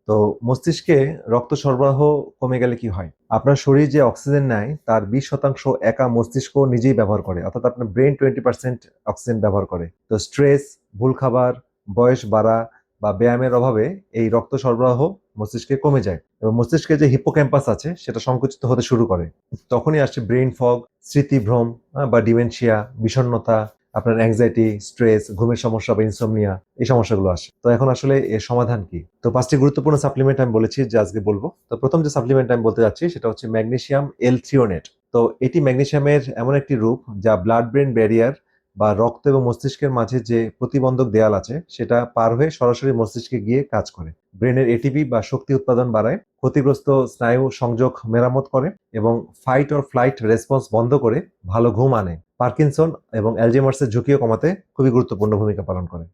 তো মস্তিষ্কে রক্ত সরবরাহ কমে গেলে কি হয়? আপনার শরীর যে অক্সিজেন নেয় তার 20% একা মস্তিষ্ক নিজেই ব্যবহার করে, অর্থাৎ আপনার ব্রেন 20% অক্সিজেন ব্যবহার করে। তো স্ট্রেস, ভুল খাবার, বয়স বাড়া বা ব্যায়ামের অভাবে এই রক্ত সরবরাহ মস্তিষ্কে কমে যায় এবং মস্তিষ্কে যে হিপোক্যাম্পাস আছে সেটা সংকুচিত হতে শুরু করে। তখনই আসছে ব্রেইন ফগ, স্মৃতিভ্রম বা ডিমেনশিয়া, বিষণ্ণতা, আপনার অ্যাংজাইটি, স্ট্রেস, ঘুমের সমস্যা বা ইনসোমনিয়া, এই সমস্যাগুলো আসে। তো এখন আসলে এর সমাধান কি? তো 5টি গুরুত্বপূর্ণ সাপ্লিমেন্ট আমি বলেছি যে আজকে বলবো। তো প্রথম যে সাপ্লিমেন্ট আমি বলতে যাচ্ছি সেটা হচ্ছে ম্যাগনেসিয়াম এল-থ্রিওনেট। তো এটি ম্যাগনেসিয়ামের এমন একটি রূপ যা ব্লাড ব্রেন ব্যারিয়ার বা রক্ত এবং মস্তিষ্কের মাঝে যে প্রতিবন্ধক দেয়াল আছে সেটা পার হয়ে সরাসরি মস্তিষ্কে গিয়ে কাজ করে। ব্রেনের এটিপি বা শক্তি উৎপাদন বাড়ায়, ক্ষতিগ্রস্ত স্নায়ু সংযোগ মেরামত করে এবং ফাইট অর ফ্লাইট রেসপন্স বন্ধ করে ভালো ঘুম আনে। পার্কিনসন এবং অ্যালঝেইমার্সের ঝুঁকিও কমাতে খুবই গুরুত্বপূর্ণ ভূমিকা পালন করে।